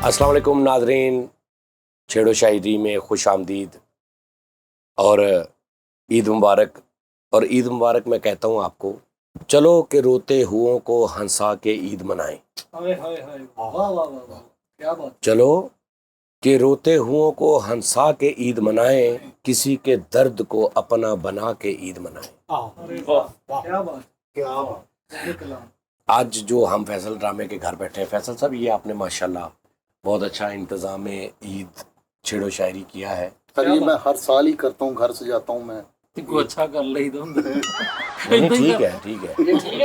अस्सलाम वालेकुम नाजरीन, छेड़ो शायरी में खुश आमदीद और ईद मुबारक। और ईद मुबारक मैं कहता हूँ आपको, चलो कि रोते हुओं को हंसा के ईद मनाएं। क्या बात। चलो कि रोते हुओं को हंसा के ईद मनाएं, किसी के दर्द को अपना बना के ईद मनाएं। क्या बात, क्या बात। आज जो हम फैसल ड्रामे के घर बैठे हैं, फैसल साहब ये आपने माशाल्लाह बहुत अच्छा इंतज़ाम ईद छेड़ो शायरी किया है। सर ये मैं हर साल ही करता हूँ, घर से जाता हूँ मैं। अच्छा कर ली तुम। नहीं ठीक है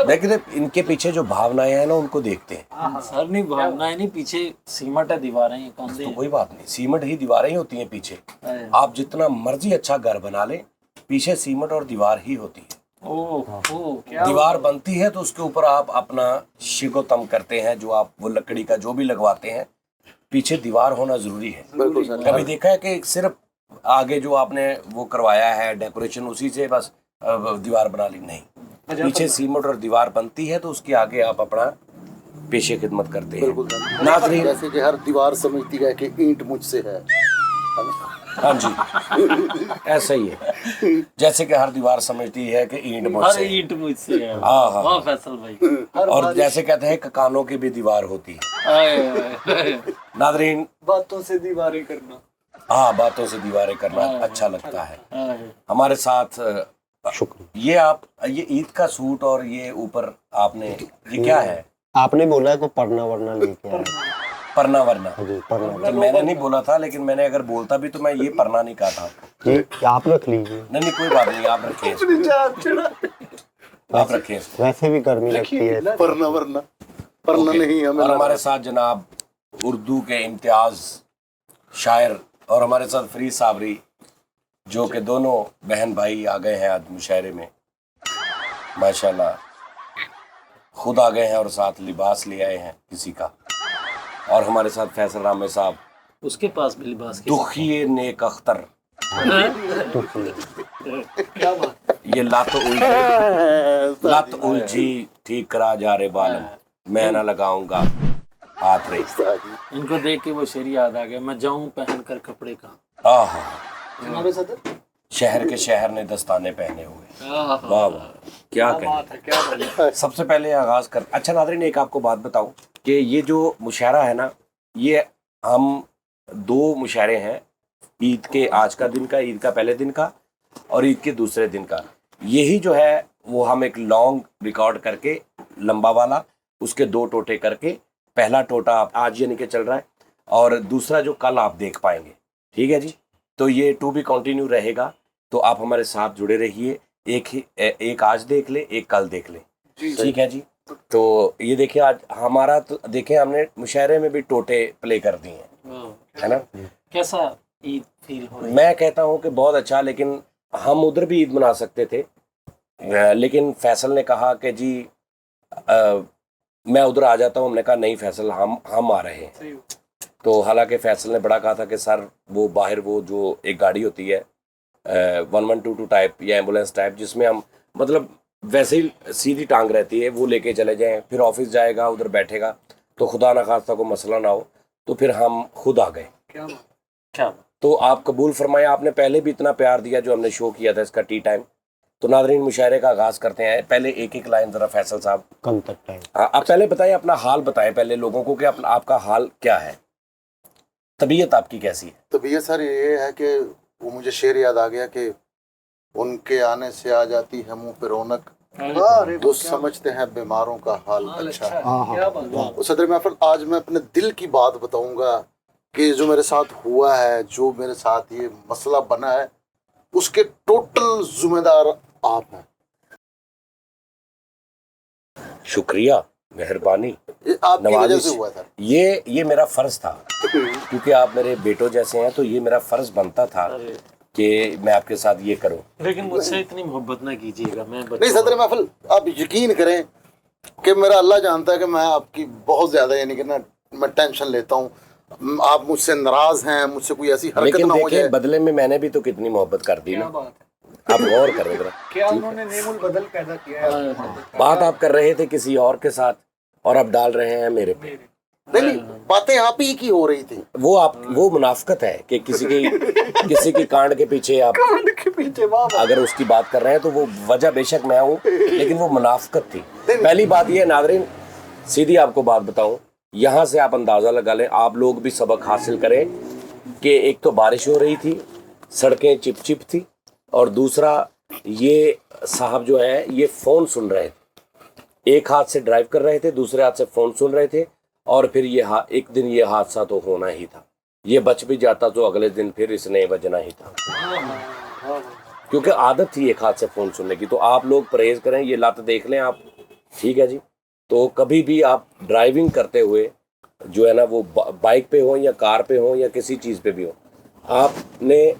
लेकिन इनके पीछे जो भावनाएं हैं ना उनको देखते हैं। सर नहीं भावनाएं नहीं, पीछे सीमेंट है, दीवारें हैं, कंधे तो कोई बात नहीं, सीमेंट ही दीवारें ही होती हैं पीछे। आप जितना मर्जी अच्छा घर बना लें, पीछे सीमेंट और दीवार ही होती है। क्या दीवार बनती है तो उसके ऊपर आप अपना शिकोतम करते हैं, जो आप वो लकड़ी का जो भी लगवाते हैं, पीछे दीवार होना जरूरी है। कभी देखा है कि सिर्फ आगे जो आपने वो करवाया है डेकोरेशन, उसी से बस दीवार बना ली? नहीं, पीछे सीमेंट और दीवार बनती है तो उसके आगे आप अपना पेशे खिदमत करते हैं। नाज़रीन, जैसे कि हर दीवार समझती है कि ईंट मुझसे है। हाँ जी, ऐसा ही है, जैसे कि हर दीवार समझती है कि ईंट मुझसे है। ईंट मुझसे है। हाँ वाह फैसल भाई। और जैसे कहते हैं कि कानों की भी दीवार होती है। नाज़रीन, बातों से दीवारें करना। हाँ, बातों से दीवारें करना अच्छा लगता है। हमारे साथ ये ईद का सूट और ये ऊपर आपने ये क्या है? आपने बोला है को पढ़ना वरना नहीं किया है। परना वरना पढ़ना तो मैंने नहीं बोला था, लेकिन मैंने अगर बोलता भी तो मैं ये परना नहीं कहा था। ये आप रख लीजिए। नहीं कोई बात नहीं, आप रखें इसको। आप रखें इसको। वैसे भी गर्मी लगती है। परना वरना परना नहीं हमें। और हमारे साथ जनाब उर्दू के इम्तियाज शायर और हमारे साथ फरीद साबरी, जो कि दोनों बहन भाई आ गए हैं आज मुशायरे में माशाल्लाह। खुद आ गए हैं और साथ लिबास ले आए हैं किसी का। और हमारे साथ फैसल रामे साहब, उसके पास भी लिबास के दुखिए नेक अख्तर। क्या बात। ये लत उलझी ठीक करा जा रे बालम, मैं ना लगाऊंगा हाथ रे। इनको देख के वो शेर याद आ गया, मैं जाऊं पहन कर कपड़े का। आहा, शहर के शहर ने दस्ताने पहने हुए। वाह वाह, क्या कहें। सबसे पहले आगाज कर। अच्छा नाज़रीन, एक आपको बात बताऊं कि ये जो मुशायरा है ना, ये हम 2 मुशायरे हैं, ईद के आज का दिन का, ईद का पहले दिन का और ईद के दूसरे दिन का। यही जो है वो हम एक लॉन्ग रिकॉर्ड करके लंबा वाला, उसके 2 टोटे करके, पहला टोटा आज यानी कि चल रहा है और दूसरा जो कल आप देख पाएंगे। ठीक है जी, तो ये टू बी कंटिन्यू रहेगा, तो आप हमारे साथ जुड़े रहिए। एक आज देख ले, एक कल देख ले। ठीक है जी। तो ये देखिए, आज हमारा तो देखिए हमने मुशायरे में भी टोटे प्ले कर दिए हैं, है ना। कैसा ईद फील हो रही है? मैं कहता हूँ कि बहुत अच्छा, लेकिन हम उधर भी ईद मना सकते थे, लेकिन फैसल ने कहा कि जी मैं उधर आ जाता हूँ। हमने कहा नहीं फैसल, हम आ रहे हैं। तो हालांकि फैसल ने बड़ा कहा था कि सर वो बाहर वो जो एक गाड़ी होती है 1122 टाइप या एम्बुलेंस टाइप, जिसमें हम मतलब वैसे ही सीधी टांग रहती है, वो लेके चले जाएं, फिर ऑफिस जाएगा, उधर बैठेगा, तो खुदा ना खास्ता को मसला ना हो। तो फिर हम खुद आ गए। क्या तो आप कबूल फरमाएं, आपने पहले भी इतना प्यार दिया जो हमने शो किया था इसका टी टाइम। तो नाज़रीन, मुशायरे का आगाज़ करते हैं। पहले एक लाइन ज़रा फैसल साहब, कल तक टाइम। आप पहले बताएं, अपना हाल बताएं पहले लोगों को कि आपका हाल क्या है, तबीयत आपकी कैसी है? तबीयत सर ये है कि वो मुझे शेर याद आ गया कि उनके आने से आ जाती है मुंह पे रौनक, वो समझते हैं बीमारों का हाल अच्छा है। तो सदर महफिल, आज मैं अपने दिल की बात बताऊंगा कि जो मेरे साथ हुआ है, जो मेरे साथ ये मसला बना है, उसके टोटल जिम्मेदार आप हैं। शुक्रिया, मेहरबानी, आपकी वजह से हुआ सर। ये मेरा फर्ज था, क्योंकि आप मेरे बेटों जैसे हैं, तो ये मेरा फर्ज बनता था कि मैं आपके साथ ये करूं। लेकिन मुझसे इतनी मोहब्बत ना कीजिएगा। मैं नहीं सदर महफिल, आप यकीन करें कि मेरा अल्लाह जानता है कि मैं आपकी बहुत ज्यादा यानी कि ना मैं टेंशन लेता हूँ। आप मुझसे नाराज हैं, मुझसे कोई ऐसी हरकत ना हो जाए। बदले में मैंने भी तो कितनी मोहब्बत कर दी ना। आप गौर कर रहे, क्या उन्होंने नेमुल बदल पैदा किया है। बात आप कर रहे थे किसी और के साथ और अब डाल रहे हैं मेरे पे। नहीं, बातें आप ही की हो रही थी। वो मुनाफिकत है कि किसी की कांड के पीछे आप अगर उसकी बात कर रहे हैं तो वो वजह बेशक मैं हूँ, लेकिन वो मुनाफिकत थी। पहली बात ये नाज़रीन, सीधी आपको बात बताऊं, यहाँ से आप अंदाज़ा लगा लें, आप लोग भी सबक हासिल करें कि एक तो बारिश हो रही थी, सड़कें चिपचिप थी, और दूसरा ये साहब जो है ये फ़ोन सुन रहे थे, एक हाथ से ड्राइव कर रहे थे, दूसरे हाथ से फ़ोन सुन रहे थे, और फिर एक दिन ये हादसा तो होना ही था। ये बच भी जाता तो अगले दिन फिर इसने बजना ही था, क्योंकि आदत थी एक हाथ से फ़ोन सुनने की। तो आप लोग परहेज़ करें, ये लत देख लें आप, ठीक है जी। तो कभी भी आप ड्राइविंग करते हुए जो है ना, वो बाइक पे हो या कार पे हो या किसी चीज़ पे भी हो, आपने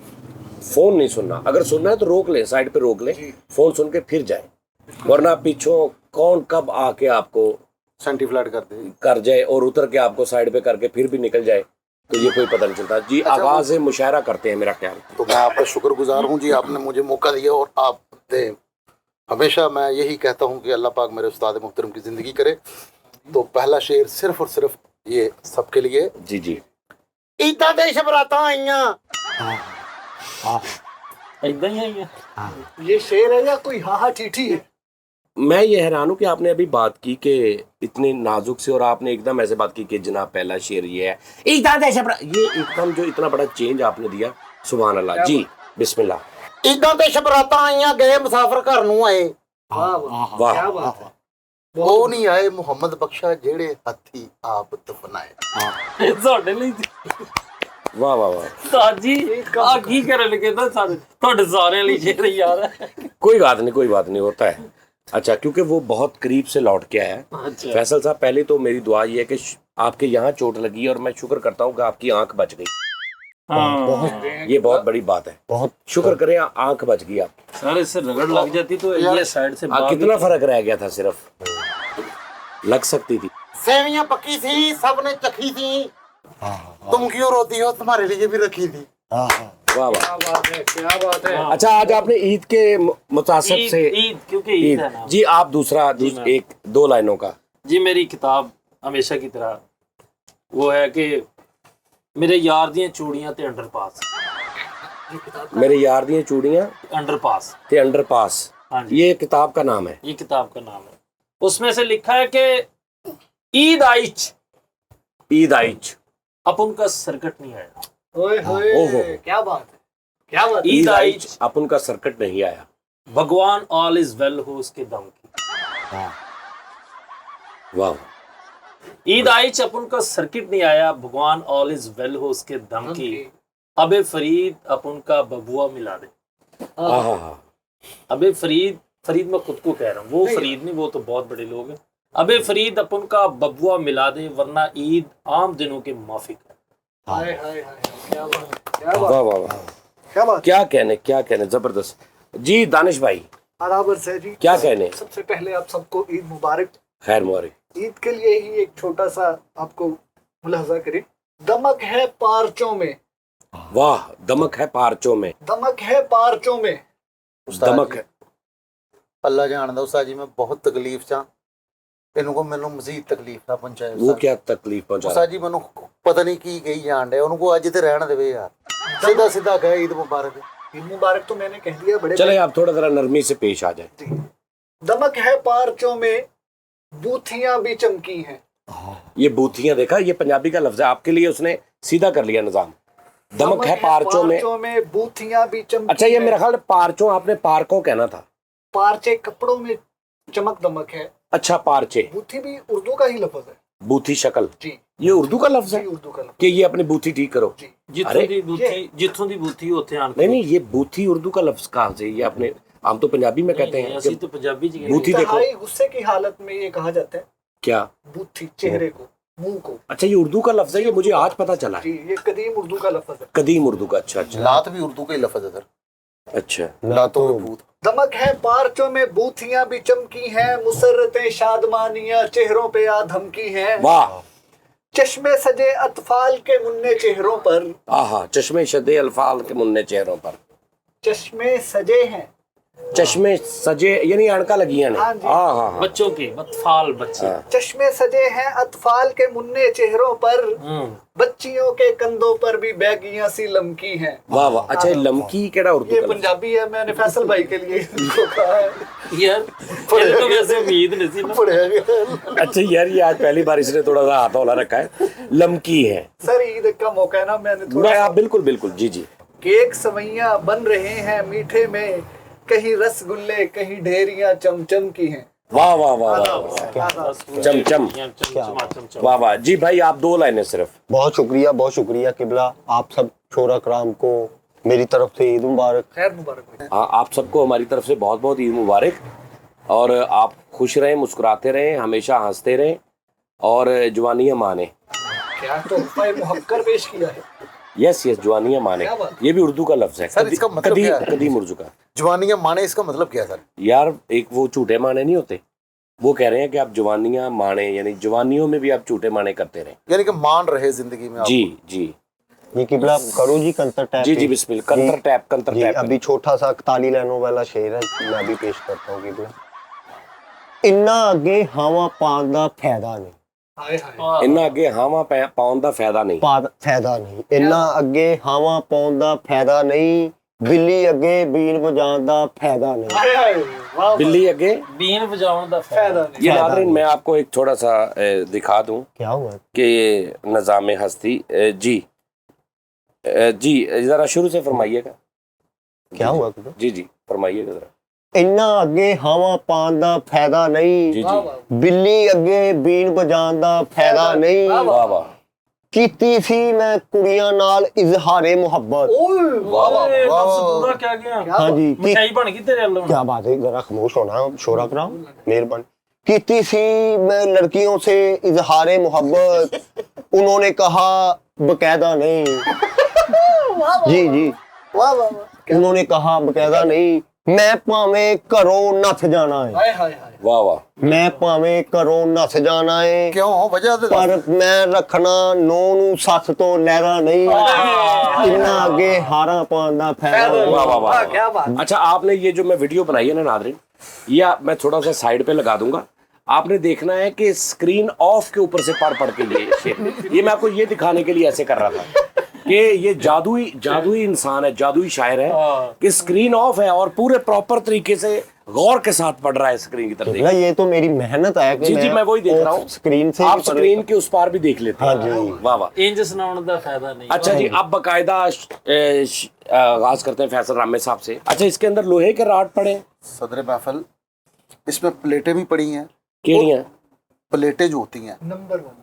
फ़ोन नहीं सुनना। अगर सुनना है तो रोक लें, साइड पे रोक लें, फ़ोन सुन के फिर जाएं, वरना पीछों कौन कब आके आपको सेंटी फ्लैट कर जाए और उतर के आपको साइड पे करके फिर भी निकल जाए, तो ये कोई पता नहीं चलता जी। आगाज़ से मुशायरा करते हैं मेरा ख्याल। तो मैं आपका शुक्रगुजार हूँ जी, आपने मुझे मौका दिया, और आप हमेशा मैं यही कहता हूँ कि अल्लाह पाक मेरे उस्ताद मुहतरम की ज़िंदगी करे। तो पहला शेर सिर्फ और सिर्फ ये सबके लिए। जी जी। ईदा दे शबरातां आईयां, इतना ही है ये शेर है या कोई हाहा ठीठी है? मैं ये हैरान हूँ कि आपने अभी बात की कि इतनी नाजुक से, और आपने एकदम ऐसे बात की कि जनाब पहला शेर ये है, ये एकदम जो इतना बड़ा चेंज आपने दिया, सुभान अल्लाह जी, बिस्मिल्लाह। ईदा दे शबरातां आईयां, गए मुसाफिर घर नूं आए, वाह, क्या बात है। वो नहीं आए मुहम्मद बख्शा जेड़े हथी आप दफनाए। ਸਾਡੇ ਲਈ वाह वाह वाह। ਸਾਜੀ ਆ ਕੀ ਕਰਨ ਲੱਗੇ ਤਾਂ ਸਾਡੇ ਤੁਹਾਡੇ ਸਾਰਿਆਂ ਲਈ ਸ਼ੇਰ ਯਾਰ ਹੈ। कोई बात नहीं होता है। अच्छा, क्योंकि वो बहुत करीब से लौट के आया है। फैसल साहब, पहले तो मेरी दुआ ये है कि आपके यहाँ चोट लगी है, और मैं शुक्र करता हूँ कि आपकी आंख बच गई। ये बहुत बड़ी बात है, बहुत शुक्र करें आंख बच गई आप। सर इससे रगड़ लग जाती तो ये साइड से कितना फर्क रह गया था, सिर्फ लग सकती थी। सेवियां पकी थी, सबने चखी थी, तुम क्यों रोती हो, तुम्हारे लिए भी रखी थी। वाह वाह, क्या बात है। अच्छा, आज आपने ईद के मुतासिब से, ईद क्योंकि ईद है ना जी, आप दूसरा एक दो लाइनों का जी। मेरी किताब हमेशा की तरह वो है कि मेरे यार दियां चूड़ियां ते अंडरपास, मेरे यार दियां चूड़ियां अंडरपास ते अंडरपास, हाँ जी, ये किताब का नाम है। ये किताब का नाम है। उसमें से लिखा है कि ईद आइच, ईद आइच, अपन का सरकट नहीं आया। ओहो, क्या बात है, क्या बात। ईद आइच, अपन का सरकट नहीं आया, भगवान ऑल इज वेल हो उसके दम की। वाह। ईद आइच, अपन का सर्किट नहीं आया, भगवान ऑल इज वेल हो उसके दम की। अबे फरीद अपन का बबुआ मिला दे। अबे फरीद मैं खुद को कह रहा हूँ, वो फरीद नहीं, वो तो बहुत बड़े लोग हैं। अबे फरीद अपन का बबुआ मिला दे, वरना ईद आम दिनों के माफिक है। वाह वाह वाह, क्या कहने, जबरदस्त जी। दानिश भाई बराबर से जी, क्या कहने। सबसे पहले आप सबको ईद मुबारक। खैर मुबारक। ईद के लिए ही एक छोटा सा आपको मुलाहजा करें। दमक है पारचों में, वाह, दमक है पारचों में, दमक है पारचों में, दमक है। अल्लाह जानदा उस्ताद जी, मैं बहुत तकलीफ चा, इनको मैनू मजीद तकलीफ ना पहुंचाए। वो क्या तकलीफ पहुंचा उस्ताद जी, मैनू पता नहीं की कही जान डे, उनको अज ते रहन देवे यार, सीधा सीधा कहे ईद मुबारक। ईद मुबारक तो मैंने कह दिया बड़े। चले आप थोड़ा जरा नरमी से पेश आ जाए। दमक है पारचों में, बूथियां भी चमकी हैं। ये बूथियां, देखा, ये पंजाबी का लफ्ज है, आपके लिए उसने सीधा कर लिया निजाम। दमक है पारचों में, बूथियां भी चमकी। अच्छा, ये मेरा ख्याल पारचों आपने पार्कों कहना था। पारचे कपड़ों में चमक दमक है। अच्छा, पारचे, बूथी भी उर्दू का ही लफ्ज है। बूथी शक्ल जी, ये उर्दू का लफ्ज है उर्दू का लफ्ज कि ये अपनी बूथी ठीक करो। जिथों दी बूथी होते आन। नहीं, ये बूथी उर्दू का लफ्ज कहाँ से, ये अपने हम तो पंजाबी में कहते हैं। ऐसी तो पंजाबी जी बूथी देखो, गुस्से की हालत में ये कहा जाता है। क्या बूथी, चेहरे को, मुंह को। अच्छा, ये उर्दू का लफ्ज है, ये मुझे आज पता चला। जी, ये कदीम उर्दू का लफ्ज है। कदीम उर्दू का। अच्छा अच्छा, लात भी उर्दू का ही लफ्ज है सर। अच्छा, लातों में भूत। दमक है पारचों में, बूथियां भी चमकी हैं, मुसर्रतें शादमानियां चेहरों पे आ धमकी हैं। वाह। चश्मे सजे अतफाल के मुन्ने चेहरों पर। आहा, चश्मे शदे अल्फाल के मुन्ने चेहरों पर। चश्मे सजे हैं चश्मे सजे यानी अणका लगी हैं हाँ जी। हाँ हाँ हाँ बच्चों के बतफाल बच्चे। चश्मे सजे हैं अतफाल के मुन्ने चेहरों पर, बच्चियों के कंधों पर भी बैगियां सी लमकी हैं। वाह वाह अच्छा ये लमकी केड़ा उर्दू ये का लफ्ज़? पंजाबी है, मैंने फैसल भाई के लिए इसको कहा है। यार ये तो वैसे उम्मीद नहीं थी ना। पढ़ेगा अच्छा यार ये आज पहली बार इसने थोड़ा सा हाथ हौला रखा है लमकी है सर, ईद का मौका है ना, मैंने थोड़ा मैं आप बिल्कुल बिल्कुल जी जी केक सवैयां बन रहे हैं मीठे में, कहीं रसगुल्ले कहीं ढेरियां चमचम की हैं। वाह वाह वाह वाह चमचम चमचम। वाह वाह जी भाई आप 2 लाइनें सिर्फ बहुत शुक्रिया किबला, आप सब छोरा कराम को मेरी तरफ से ईद मुबारक। खैर मुबारक। हाँ आप सबको हमारी तरफ से बहुत बहुत ईद मुबारक और आप खुश रहें मुस्कुराते रहें हमेशा हंसते रहें और जवानियाँ माने क्या तोहफा मुहक्कर पेश किया है। यस यस जवानियाँ माने क्या बात? ये भी उर्दू का लफ्ज है सर, इसका मतलब क्या है? कदीम उर्दू का जवानियां माने, इसका मतलब क्या है सर? यार एक वो झूठे माने नहीं होते वो कह रहे हैं कि आप जवानियाँ माने यानी जवानियों में भी आप झूठे माने करते रहें यानी कि मान रहे जिंदगी में आप। जी जी ये किबला करो जी कंतर टैप जी पे। जी बिस्मिल्लाह कंतर जी, टैप अभी छोटा सा 41 लाइनों वाला शेर है, मैं भी पेश करता हूँ किबला। इन्ना अगे हावा पान दा फायदा नहीं, हाय हाय। इन्ना अगे हावा पाउन दा फायदा नहीं फायदा नहीं, इन्ना अगे हावा पाउन दा फायदा नहीं, बिल्ली अगे बीन बजान दा फायदा नहीं। हाय हाय। वाह बिल्ली अगे बीन बजाउन दा फायदा फायदा। नहीं। ये नाज़रीन मैं आपको एक थोड़ा सा दिखा दूं क्या हुआ? कि ये निज़ाम हस्ती जी ज़रा शुरू से फरमाइएगा क्या हुआ किबला? जी जी फरमाइएगा ज़रा इन्ना अगे हावा पान दा फायदा नहीं, जी वाह जी वाह। बिल्ली अगे बीन बजान दा फायदा नहीं, वाह वाह कीती सी मैं कुड़ियां नाल इजहारे मोहब्बत। ओए वाह वाह। ए, लफ्ज़ पूरा क्या गया? हाँ जी मिठाई बन गई तेरे अल्लाह। क्या बात है, जरा खामोश होना शोरा कराओ मेहरबानी। कीती सी मैं लड़कियों से इजहारे मोहब्बत, उन्होंने कहा बकायदा नहीं। जी जी वाह वाह वाह। उन्होंने कहा बकायदा नहीं, मैं भावें घरों नथ जाना है, हाय हाय हाय। वाह वाह मैं भावें घरों नथ जाना है, क्यों वजह से पर मैं रखना नौ नू सस तो लहरा नहीं, इन्ना अगे हारा पान दा फायदा नहीं। वाह वाह वाह क्या बात। अच्छा आपने ये जो मैं वीडियो बनाई है ना नाज़रीन ये मैं थोड़ा सा साइड पे लगा दूंगा आपने देखना है कि स्क्रीन ऑफ के ऊपर से पढ़ के ये मैं आपको ये दिखाने के लिए ऐसे कर रहा था कि ये जादुई इंसान है जादुई शायर है कि स्क्रीन ऑफ है और पूरे प्रॉपर तरीके से गौर के साथ पढ़ रहा है स्क्रीन की तरफ ना ये तो मेरी मेहनत है कि जी जी मैं वही देख रहा हूँ स्क्रीन से आप स्क्रीन के उस पार भी देख लेते हैं हाँ जी। वाह वाह इंज सुनाउन दा फायदा नहीं। अच्छा जी अब बकायदा आगाज करते हैं फैसल रामे साहब से अच्छा इसके अंदर लोहे के राड पड़े सदर महफल, इसमें प्लेटें भी पड़ी हैं। केड़ियां प्लेटें जो होती हैं नंबर 1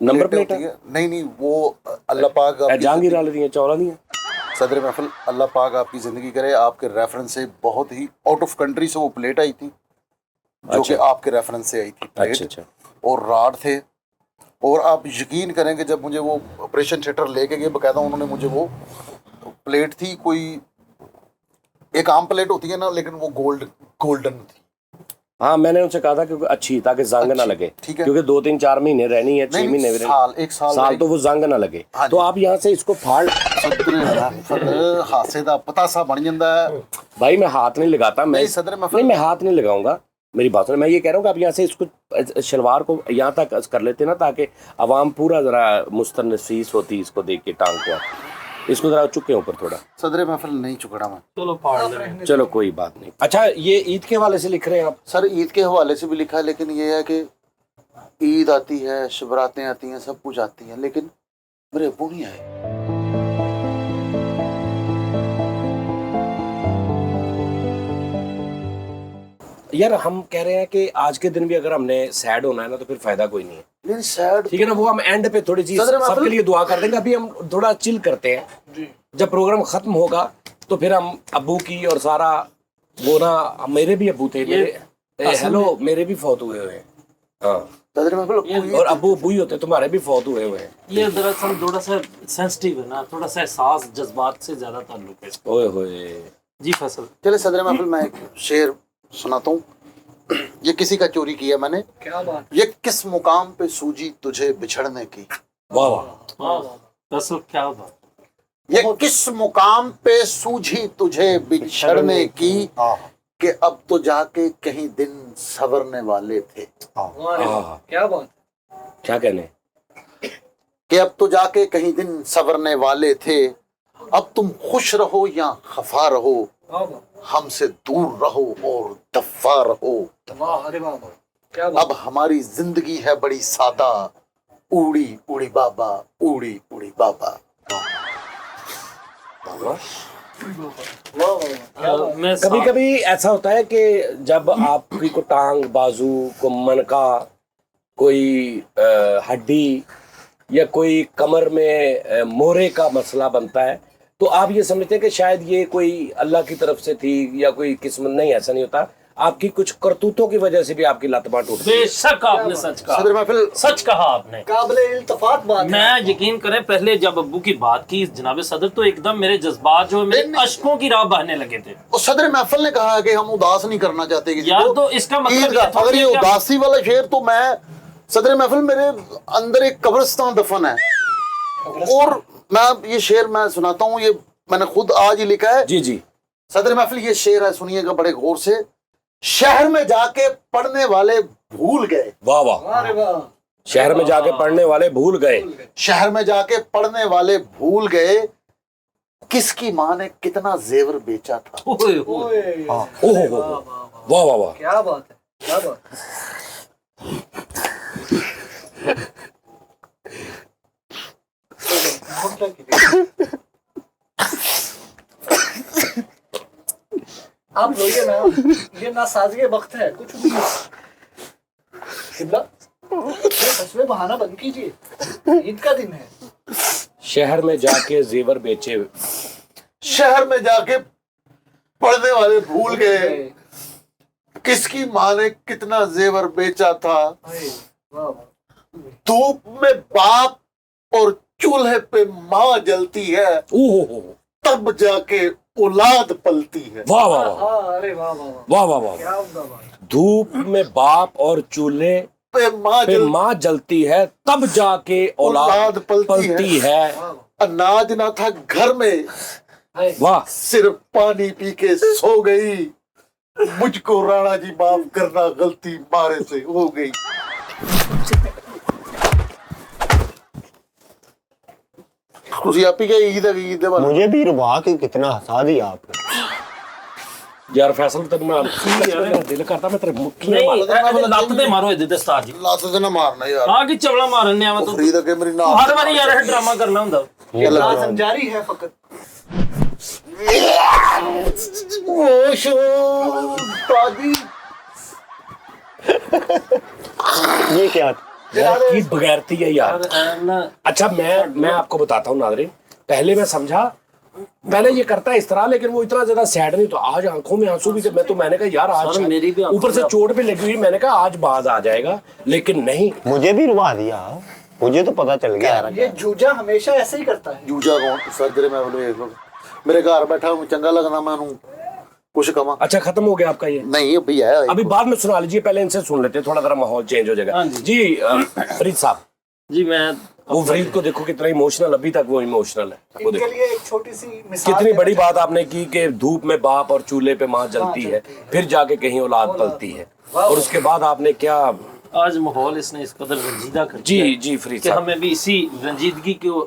नंबर प्लेटें प्लेट होती हैं, नहीं वो अल्लाह पाक आपकी जहांगीर वाले दियां चौला दियां सदर महफल अल्लाह पाक आपकी ज़िंदगी करे। आपके रेफरेंस से बहुत ही आउट ऑफ कंट्री से वो प्लेट आई थी जो कि अच्छा। आपके रेफरेंस से आई थी प्लेट अच्छा अच्छा और राड थे। और आप यकीन करेंगे जब मुझे वो ऑपरेशन थिएटर लेके गए बकायदा उन्होंने मुझे वो प्लेट थी, कोई एक आम प्लेट होती है ना लेकिन वो गोल्डन थी। हाँ मैंने उनसे कहा था कि अच्छी ताकि जंग ना लगे ठीक है। क्योंकि 2-3-4 महीने रहनी है 6 नहीं, महीने एक साल साल तो वो जंग ना लगे हाँ तो जी। आप यहाँ से इसको फाड़ सदर हासे दा पता सा बन जाता है। भाई मैं हाथ नहीं लगाता मैं नहीं, सदर महफिल- नहीं मैं हाथ नहीं लगाऊंगा मेरी बात सुनो मैं ये कह रहा हूँ कि आप यहाँ से इसको शलवार को यहाँ तक कर लेते ना ताकि आवाम पूरा जरा मुस्तनफीस होती इसको देख के टांग को इसको जरा चुके ऊपर थोड़ा सदर महफिल नहीं चुकड़ा मैं। चलो फाड़ ले। चलो कोई बात नहीं अच्छा ये ईद के हवाले से लिख रहे हैं आप सर ईद के हवाले से भी लिखा है लेकिन ये है कि ईद आती है शबरातें आती हैं सब कुछ आती हैं लेकिन मेरे अब्बू नहीं आए। यार हम कह रहे हैं कि आज के दिन भी अगर हमने सैड होना है ना तो फिर फायदा कोई नहीं है लेकिन सैड ठीक है ना वो हम एंड पे थोड़ी सी सदर सबके महफिल- लिए दुआ कर देंगे अभी हम थोड़ा चिल करते हैं जब प्रोग्राम खत्म होगा तो फिर हम अब्बू की और सारा वो ना मेरे भी अब्बू थे मेरे हेलो मेरे भी फौत हुए हुए हैं हाँ सदर महफिल और अब्बू अब्बू ही होते तुम्हारे भी फौत हुए हुए हैं ये दरअसल थोड़ा सा सेंसिटिव है ना, थोड़ा सा एहसास जज्बात से ज्यादा ताल्लुक है इसका। ओए होए जी फैसल चले सदर महफिल मैं एक शेर सुनाता हूँ। ये किसी का चोरी किया मैंने। क्या बात। ये किस मुकाम पे सूझी तुझे बिछड़ने की, वाह वाह वाह दरअसल क्या बात। ये किस मुकाम पे सूझी तुझे बिछड़ने की, कि अब तो जाके कहीं दिन संवरने वाले थे। क्या बात, क्या कहने, कि अब तो जाके कहीं दिन संवरने वाले थे, अब तुम खुश रहो या खफा रहो, हमसे दूर रहो और दफा रहो। वाह, अरे वाह, क्या बात। अब हमारी जिंदगी है बड़ी सादा, उड़ी उड़ी बाबा, उड़ी उड़ी बाबा। मैं कभी कभी ऐसा होता है कि जब आपकी को टांग, बाजू, को मनका, कोई हड्डी या कोई कमर में मोरे का मसला बनता है, तो आप ये समझते हैं कि शायद ये कोई अल्लाह की तरफ से थी या कोई किस्मत। नहीं, ऐसा नहीं होता। आपकी कुछ करतूतों की वजह से भी आपकी लत बांट उठती है। बेशक आपने सच सदर कहा, महफिल सच कहा आपने। काबिले इल्तफात बात है। मैं यकीन करें, पहले जब अब्बू की बात की जनाब सदर, तो एकदम मेरे जज्बात जो है, मेरे अश्कों की राह बहने लगे थे। और सदर महफिल ने कहा है कि हम उदास नहीं करना चाहते किसी यार को। तो इसका मतलब ईद का, ये था अगर ये कि क्या- उदासी वाला शेर, तो मैं सदर महफिल, मेरे अंदर एक कब्रिस्तान दफन है। और मैं ये शेर मैं सुनाता हूँ, ये मैंने खुद आज ही लिखा है। जी जी, सदर महफिल ये शेर है, सुनिएगा बड़े गौर से। शहर में जाके पढ़ने वाले भूल गए, वाह वाह। अरे वाह, शहर में जाके पढ़ने वाले भूल गए, शहर में जाके पढ़ने वाले भूल गए, किसकी माँ ने कितना जेवर बेचा था। ओए, ओए। ओए, ओहो, वाह वाह वाह। क्या बात है, क्या बात है। आप लोगे ना, ये ना साजगे वक्त है, कुछ भी किबला, फसवे बहाना बंद कीजिए, ईद का दिन है। शहर में जाके जेवर बेचे, शहर में जाके पढ़ने वाले भूल गए, किसकी माँ ने कितना जेवर बेचा था। अरे वाह वाह, धूप में बाप और चूल्हे पे माँ जलती है, ओहो, तब जाके औलाद पलती है। वाह वाह वाह हाँ, अरे वाह वाह वाह, वाह वाह वाह। क्या उम्दा बात। धूप में बाप और चूल्हे पे माँ पे माँ जलती है, तब जाके औलाद पलती है। अनाज ना था घर में, वाह, सिर्फ पानी पी के सो गई, मुझको राणा जी माफ करना, गलती मारे से हो गई। खुशी आप ही क्या ईद है, ईद है वाला। मुझे भी रुबा के कितना हंसा दिया आपने। यार फैसल तक मैं मेरा दिल करता मैं तेरे मुट्ठी में नहीं, मार- ਲੱਤ ਤੇ ਮਾਰੋ ਇਹਦੇ ਦਸਤਾਰ ਜੀ। लात से ना मारना यार। ਆ ਕੀ ਚਵਲਾ ਮਾਰਨ ਨੇ ਆਵਾਂ ਤੂੰ खरीद के मेरी ना ਹਰ ਵਾਰੀ ਯਾਰ ਇਹ ਡਰਾਮਾ ਕਰਨਾ ਹੁੰਦਾ। लाजम जारी है फकत। दादी ये क्या यार की बगैरती है यार। ਨਾ अच्छा मैं आपको बताता हूँ नादरीन, पहले मैं समझा, पहले ये करता है इस तरह, लेकिन वो इतना ज्यादा सैड नहीं। तो आज आंखों में आंसू भी थे। मैंने कहा यार आज सर, मेरी भी आंखों ऊपर से में- चोट भी लगी हुई, मैंने कहा आज बाज आ जाएगा, लेकिन नहीं। मुझे भी रुबा दिया, मुझे तो पता चल गया। ये जूजा हमेशा ऐसे ही करता है। जूजा कौन सजरे मैं बोले मेरे घर बैठा हूँ, चंगा लगना मैं कुछ कमा। अच्छा खत्म हो गया आपका ये? नहीं अभी है। अभी बाद में सुना लीजिए, पहले इनसे सुन लेते हैं, थोड़ा जरा माहौल चेंज हो जाएगा। हाँ जी। जी फरीद साहब, जी मैं वो फरीद को देखो कितना इमोशनल, अभी तक वो इमोशनल है। वो इनके देखो लिए एक छोटी सी मिसाल कितनी देना बड़ी चाहता बात आपने की कि धूप में बाप और चूल्हे पे माँ जलती है, फिर जाके कहीं औलाद पलती है। और उसके बाद आपने क्या, आज माहौल इसने इस कदर रंजीदा कर जी दिया है जी फरीद कि साहब, हमें भी इसी रंजीदगी को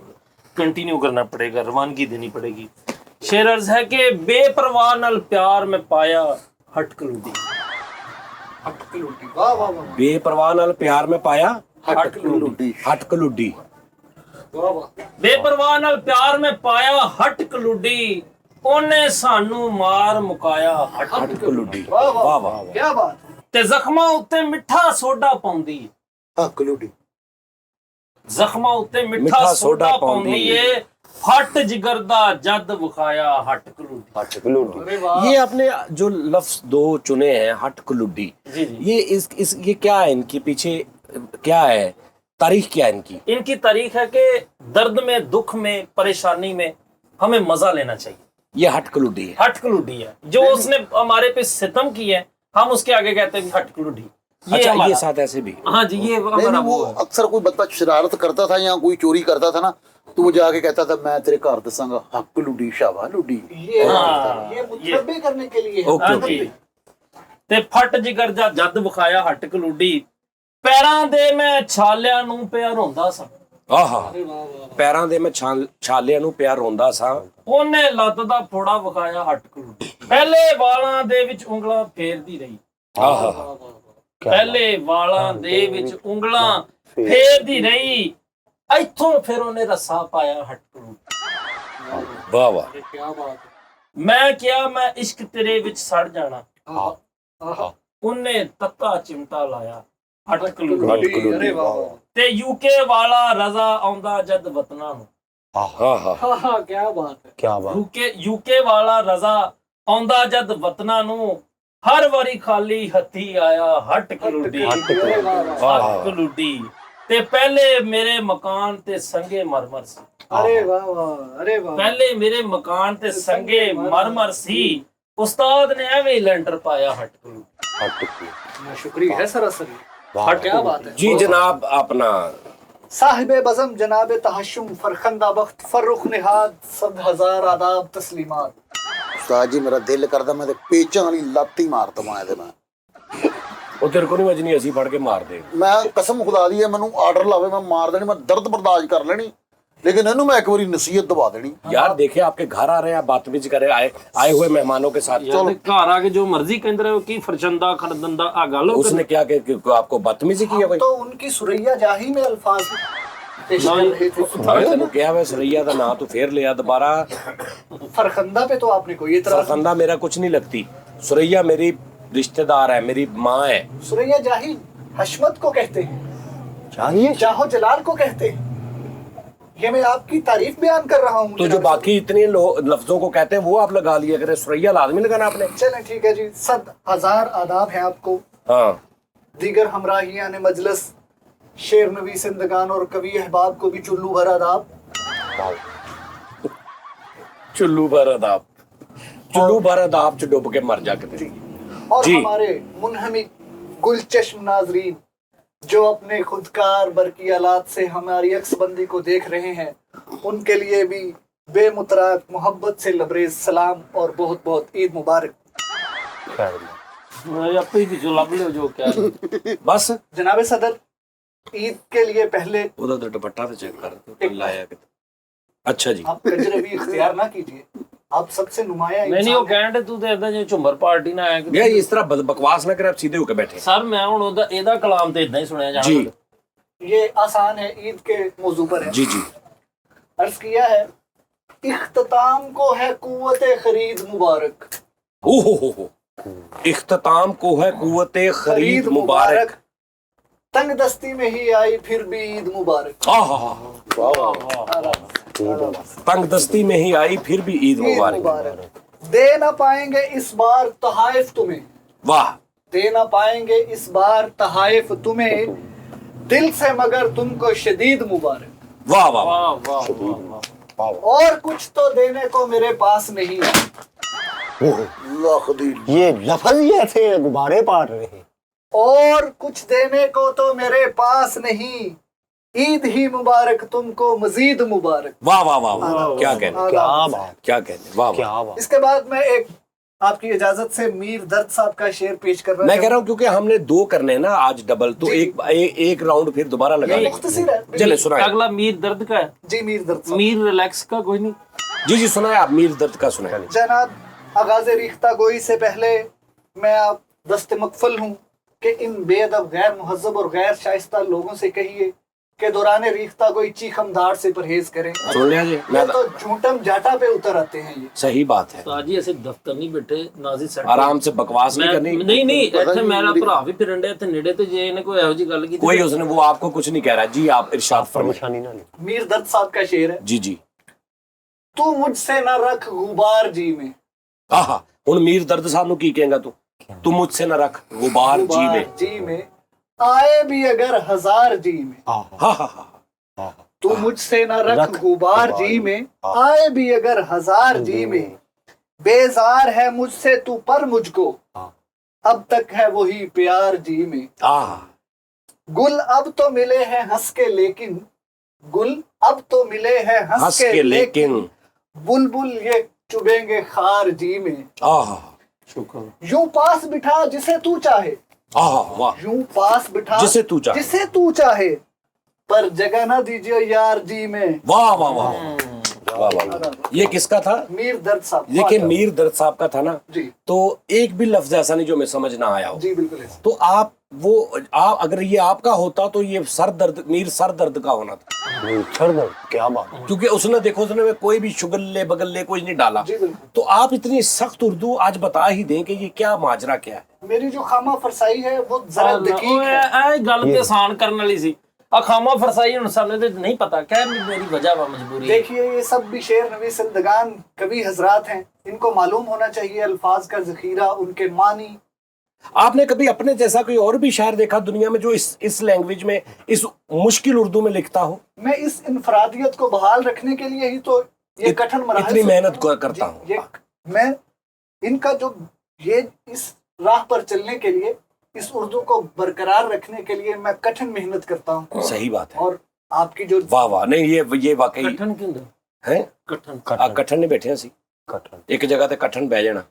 कंटिन्यू करना पड़ेगा, रवानगी देनी पड़ेगी। शेर अर्ज है कि बेपरवाह नल प्यार में पाया हटकलूडी। हटकलूटी। वाह वाह वाह बेपरवाह नाल प्यार में पाया हटकलूटी। हटकलुड्डी। वाह वाह। बेपरवाह नल प्यार में पाया हटकलूडी, ओने सानू मार मुकाया हटकलुड्डी। वाह वाह वाह वाह। क्या बात है। ते जख्मां उत्ते मिठा सोडा पाउंदी, हटकलूटी। जख्मां उत्ते मिठा मिठा सोडा सोडा पाउंदी पाउंदी ਏ फट जिगर दा जद विखाया हटकलूडी। अरे वाह। ये आपने जो लफ्ज दो चुने हैं हटकलुड्डी, जी जी। ये इस ये क्या है, इनके पीछे क्या है, तारीख क्या है इनकी? इनकी तारीख है कि दर्द में, दुख में, परेशानी में हमें मजा लेना चाहिए। ये हटकलुड्डी है। हटकलूडी है जो उसने हमारे पे सितम की है, हम उसके आगे कहते हैं कि हटकलूडी। ये अच्छा ये हमारा- साथ ऐसे भी। हाँ जी, ये नहीं हमारा नहीं, वो वो है। अक्सर कोई बच्चा शरारत करता था या कोई चोरी करता था ना, तो वो जाके कहता था मैं तेरे घर दसांगा हक लुडी शाबा लुडी। ये हाँ, ये मुतनब्बे करने के लिए है। ओके हाँ ओके। जी। ਤੇ ਫਟ ਜਿਗਰ ਜਾ ਜਦ ਵਿਖਾਇਆ ਹੱਟ ਕਲੂਡੀ, ਪੈਰਾਂ ਦੇ ਮੈਂ ਛਾਲਿਆਂ ਨੂੰ ਪਿਆ ਰੋਂਦਾ ਸਾਂ। ਆਹਾ, ਪੈਰਾਂ ਦੇ ਮੈਂ ਛਾਲਿਆਂ ਨੂੰ ਪਿਆ ਰੋਂਦਾ ਸਾਂ। ਉਹਨੇ ਲੱਤ ਦਾ ਫੋੜਾ ਵਿਖਾਇਆ ਹੱਟ ਕਲੂਡੀ, ਪਹਿਲੇ ਵਾਲਾਂ ਦੇ ਵਿੱਚ ਉਂਗਲਾਂ ਫੇਰਦੀ ਰਹੀ। ਆਹਾ, ਪਹਿਲੇ ਵਾਲਾਂ ਦੇ ਵਿੱਚ ਉਂਗਲਾਂ ਫੇਰਦੀ ਰਹੀ, ਇੱਥੋਂ ਫਿਰ ਉਹਨੇ ਰੱਸਾ ਪਾਇਆ ਹੱਟ ਕਲੂਡੀ। ਵਾਹ ਵਾਹ, क्या बात है। ਮੈਂ ਕਿਹਾ ਮੈਂ ਇਸ਼ਕ ਤੇਰੇ ਵਿੱਚ ਸੜ ਜਾਣਾ, आहा, ਉਹਨੇ ਤੱਤਾ ਚਿਮਟਾ ਲਾਇਆ ਹੱਟ ਕਲੂਡੀ। अरे वाह वाह। ਤੇ ਯੂਕੇ ਵਾਲਾ ਰਜ਼ਾ ਆਉਂਦਾ ਜਦ ਵਤਨਾਂ ਨੂੰ, ਆਹਾ, हाँ, क्या बात है। क्या बात। ਯੂਕੇ ਵਾਲਾ ਰਜ਼ਾ ਆਉਂਦਾ ਜਦ ਵਤਨਾਂ ਨੂੰ, ਹਰ ਵਾਰੀ ਖਾਲੀ ਹੱਥੀ ਆਇਆ ਹੱਟ ਕਲੂਡੀ। अरे वाह वाह। ਹੱਟ ਕਲੂਡੀ ਤੇ ਪਹਿਲੇ ਮੇਰੇ ਮਕਾਨ ਤੇ ਸੰਗੇ ਮਰਮਰ ਸੀ, अरे वाह वाह। अरे वाह। ਪਹਿਲੇ ਮੇਰੇ ਮਕਾਨ ਤੇ ਸੰਗੇ ਮਰਮਰ ਸੀ, ਉਸਤਾਦ ਨੇ ਐਵੇਂ ਹੀ ਲੈਂਟਰ ਪਾਇਆ ਹੱਟ ਕਲੂਡੀ। शुक्रिया है सरासरी। वाह। क्या बात है। जी जनाब, अपना साहिबे बज़म जनाब तहशुम फरखंदा बख्त फर्रुख निहाद 100,000 आदाब तस्लीमात। उस्ताद जी मेरा दिल करदा मैं ते पेचां वाली लत्त ही मार दवां ਇਹਦੇ ਨਾਲ। ਉਹ ਤੇਰੇ ਕੋ ਨਹੀਂ ਵਜਣੀ, ਅਸੀਂ ਫੜ ਕੇ ਮਾਰਦੇ। ਮੈਂ ਕਸਮ ਖੁਦਾ ਦੀ ਹੈ ਮੈਨੂੰ ਆਰਡਰ ਲਾਵੇ ਮੈਂ ਮਾਰ ਦੇਣੀ, ਮੈਂ ਦਰਦ ਬਰਦਾਸ਼ਤ ਕਰ ਲੈਣੀ, लेकिन ਇਹਨੂੰ मैं एक बारी नसीहत दबा देनी। यार देखिए आपके घर आ रहे हैं, आप बातमीज करे, आए हुए मेहमानों के साथ। ਯਾਰ ਤੇ ਘਰ ਆ ਕੇ ਜੋ ਮਰਜ਼ੀ ਕਹਿੰਦੇ ਰਹੇ ਕੀ ਫਰਚੰਦਾ ਖੜਦੰਦਾ ਆ ਗੱਲ ਹੋ उसने क्या आपको बदतमीजी की है भाई? तो उनकी सुरैया जाही में अल्फाज पेश कर रहे थे। मैं तेनों क्या है सुरैया का नाम तो फेर लिया दोबारा। फरखंदा पे तो आपने कोई इतराज नहीं। सरखंदा मेरा कुछ नहीं लगती, सुरैया मेरी रिश्तेदार है, मेरी माँ है। सुरैया जाही हशमत को कहते हैं, चाहिए जाहो जलाल को कहते हैं। ये मैं आपकी तारीफ बयान कर रहा हूँ। तो जो बाकी इतने लफ्जों को कहते हैं वो आप लगा लिए, अगर सुरैया लाजमी लगाना आपने। चलें ठीक है जी, 100,000 आदाब है आपको। हाँ, दीगर हमराहियां ने मजलिस, शेर नवी सिंदगान और कवि अहबाब को भी चुल्लू भर आदाब। चुल्लू भर अदाब, चुल्लू भर अदाब च डुब के मर जा के। और जी। हमारे मुनहमिक गुलचश्म नाजरीन जो अपने खुदकार बरकी आलात से हमारी अक्सबंदी को देख रहे हैं, उनके लिए भी बेमुतराक मोहब्बत से लबरेज सलाम और बहुत बहुत ईद मुबारक। ਆਪੇ ਹੀ ਜੋ ਲੱਭ ਲਿਓ ਜੋ ਕਿਹਾ बस जनाब सदर, ईद के लिए पहले उधर तो दुपट्टा तो चेक कर तो लाया कि। अच्छा जी, आप कजरवी इख्तियार ना कीजिए, आप सबसे नुमाया ਨਹੀਂ ਨਹੀਂ ਉਹ इंसान हैं। ਕਹਿੰਦੇ तू ਤੇ ਇਦਾਂ ਜਿਵੇਂ ਝੁੰਮਰ ਪਾਰਟੀ ਨਾ ਆਇਆ ਕਿ यार इस तरह बकवास ना करे, आप सीधे होकर बैठे। ਸਰ ਮੈਂ ਹੁਣ ਉਹਦਾ ਇਹਦਾ ਕਲਾਮ ਤੇ ਇਦਾਂ ਹੀ ਸੁਣਿਆ जी ਜਾਣਾ। ये आसान है, ईद के मौजू पर है। जी जी, अर्ज किया है, इख्तिताम को है कुव्वत खरीद मुबारक। ओहो, इख्तिताम को है कुव्वत खरीद मुबारक। तंग दस्ती में ही आई फिर भी ईद मुबारक। तंग दस्ती में ही आई फिर भी ईद ईद मुबारक। मुबारक। दे ना पाएंगे इस बार तहाइफ तुम्हें, वाह, दे ना पाएंगे इस बार तहाइफ तुम्हें, दिल से मगर तुमको शदीद मुबारक। वाह वाह, ਵਾਹ ਵਾਹ ਵਾਹ ਵਾਹ। और कुछ तो देने को मेरे पास नहीं है। ਲੱਖ ਦੀ ये लफज ही ऐसे गुब्बारे पार रहे हैं। और कुछ देने को तो मेरे पास नहीं, ईद ही मुबारक तुमको मजीद मुबारक। वाह वाह वाह वाह, क्या कहने, क्या बात, क्या कहने, वाह वाह। क्या बात। इसके बाद मैं एक आपकी इजाजत से मीर दर्द साहब का शेर पेश कर रहा मैं कह रहा हूँ क्योंकि हमने 2 करने हैं ना आज डबल, तो जी। एक राउंड फिर दोबारा लगा लेंगे। मुख्तसर है। चले सुनाए। अगला मीर दर्द का है, जी मीर दर्द साहब। मीर रिलैक्स का कोई नहीं। जी जी सुनाए, आप मीर दर्द का सुनाए। जनाब, आगाज रिख्ता गोई से पहले मैं आप दस्त मकफल हूँ कि इन बेअदब गैर मुहज्जब और गैर शाइस्ता लोगों से कहिए कि दौरान रिख्ता गोई चीखम दाड़ से परहेज करें। सुन लिया जी, ये मैं तो झूठम जाटा पे उतर आते हैं ये। सही बात है, ਤਾਂ ਜੀ ਅਸੀਂ ਦਫ਼ਤਰ ਨਹੀਂ ਬੈਠੇ ਨਾਜ਼ੀ ਸੈਂਟਰ आराम से बकवास नहीं करनी। ਨਹੀਂ ਨਹੀਂ ਇੱਥੇ ਮੇਰਾ ਭਰਾ ਵੀ ਫਿਰਨ ਡਿਆ ਇੱਥੇ ਨੇੜੇ ਤੇ ਜੇ ਇਹਨੇ ਕੋਈ ਇਹੋ ਜਿਹੀ ਗੱਲ ਕੀਤੀ कोई उसने वो आपको कुछ नहीं कह रहा जी, आप इरशाद फरमाइए। परेशानी ना ले। मीर दर्द साहब का शेर है, जी जी, तू मुझसे न रख गुबार जी में, आहा हुन मीर दर्द साहब नु की कहेगा तू मुझसे न रख गुबार जी गुबार में। जी में आए भी अगर हजार जी में। हा हा हा, तू मुझसे न रख रख गुबार गुबार जी में, आए भी अगर हजार जी में, बेजार है मुझसे तू पर मुझको, अब तक है वही प्यार जी में। आहा, गुल अब तो मिले हैं हंस के लेकिन, गुल अब तो मिले हैं हंस हंस के लेकिन, बुलबुल ये चुभेंगे खार जी में। आहा, शुक्र। यूं पास बिठा जिसे तू चाहे, वाह, यूं पास बिठा जिसे तू चाहे, जिसे तू चाहे, पर जगह ना दीजिए यार जी में। वाह वाह वाह वाह वाह। ये किसका था? मीर दर्द साहब। देखिए मीर दर्द साहब का था ना जी। तो एक भी लफ्ज ऐसा नहीं जो मैं समझ ना आया हो। जी बिल्कुल ऐसा। तो आप अगर ये आपका होता तो ये सर दर्द, मीर सर दर्द का होना था। सर दर्द, क्या बात है। क्योंकि उसने कोई भी शुगल्ले बगल्ले कुछ नहीं डाला। जी बिल्कुल। तो आप इतनी सख्त उर्दू आज बता ही दें कि ये क्या माजरा क्या है। मेरी जो खामा फरसाई है वो जरा दकीक है। गल ते आसान करने वाली सी। खामा फरसाई हुन सामने ते नहीं पता क्या मेरी वजह व मजबूरी। देखिए ये सब भी शेर नवीस जिंदगान कवि हजरात हैं, इनको मालूम होना चाहिए अल्फाज का जखीरा, उनके मानी। आपने कभी अपने जैसा कोई और भी शायर देखा दुनिया में जो इस लैंग्वेज में, इस मुश्किल उर्दू में लिखता हो? मैं इस इनफरादियत को बहाल रखने के लिए ही तो ये कठिन मराहल इतनी से मेहनत करता हूँ। ये मैं इनका जो ये इस राह पर चलने के लिए, इस उर्दू को बरकरार रखने के लिए मैं कठिन मेहनत करता हूँ। सही बात है। और आपकी जो वाह वाह, नहीं ये वाकई कठन क्यों है। कठन कठन नहीं बैठे ਅਸੀਂ एक जगह ਤੇ कठन बह जाना।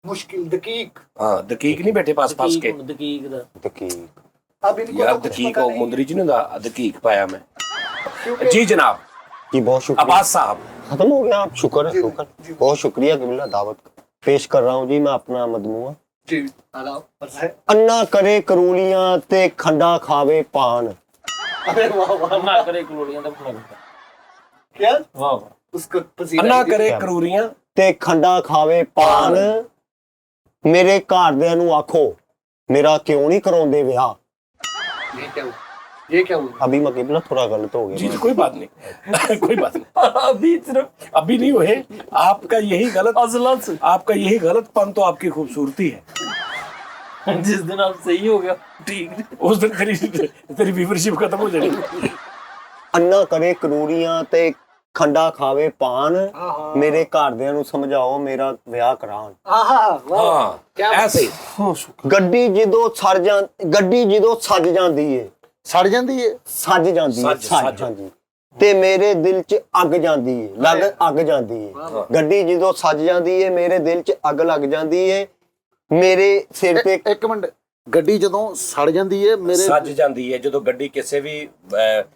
मुश्किल दकीक। हाँ दकीक नहीं बैठे पास के। दकीक दा दकीक। अब इनको यार तो कुछ दकीक पता और नहीं। मुंदरी जी ने दकीक पाया मैं। क्योंकि जी जनाब, जी बहुत शुक्रिया। अब्बास साहब खत्म हो गया? आप शुक्र है, शुक्र। बहुत शुक्रिया किबला, दावत पेश कर रहा हूँ जी मैं अपना मजमूआ। जी आलाओ बस है। अन्ना करे करूलियां ते खंडा खावे पान। अरे वाह वाह, ना करे कलोड़ियां दा फना क्या वाह वाह। उसको पसीना अन्ना ही- करे करूरियां ਤੇ ਖੰਡਾ ਖਾਵੇ ਪਾਨ। ਮੇਰੇ ਘਰਦਿਆਂ ਨੂੰ ਆਖੋ ਮੇਰਾ क्यों नहीं कराਉਂਦੇ ਵਿਆਹ। ये क्या हुआ? ये क्या हुआ? अभी मैं किबला थोड़ा गलत हो जी गया। कोई बात नहीं कोई बात नहीं। अभी सिर्फ अभी नहीं हुए। आपका यही गलत असलत आपका यही गलतपन तो आपकी खूबसूरती है। जिस दिन आप सही हो गया ठीक। उस दिन तेरी व्यूवरशिप खत्म हो जाएगी। अन्ना करे ਕਰੂਰੀਆਂ ਤੇ ਖੰਡਾ ਖਾਵੇ ਪਾਨ। ਮੇਰੇ ਘਰਦਿਆਂ ਨੂੰ ਸਮਝਾਓ ਮੇਰਾ ਵਿਆਹ ਕਰਾਉਣ। आहा वाह हाँ क्या ऐसे ही। ਗੱਡੀ ਜਦੋਂ ਸੱਜ ਜਾਂਦੀ ਏ, सड़ जाती है। ਸੱਜ ਜਾਂਦੀ ਏ, ਸੱਜ, ਸੱਜ ਸੱਜ। ਜਾਂਦੀ ਤੇ ਮੇਰੇ ਦਿਲ 'ਚ ਅੱਗ ਜਾਂਦੀ ਏ, ਅੱਗ ਜਾਂਦੀ ਏ। ਗੱਡੀ ਜਦੋਂ ਸੱਜ ਜਾਂਦੀ ਏ ਮੇਰੇ ਦਿਲ 'ਚ ਅੱਗ ਲੱਗ ਜਾਂਦੀ ਏ। ਮੇਰੇ ਸਿਰ ਤੇ एक मिनट, गड्डी जदों सड़ जाती है मेरे सज जाती है जो गड्डी किसी भी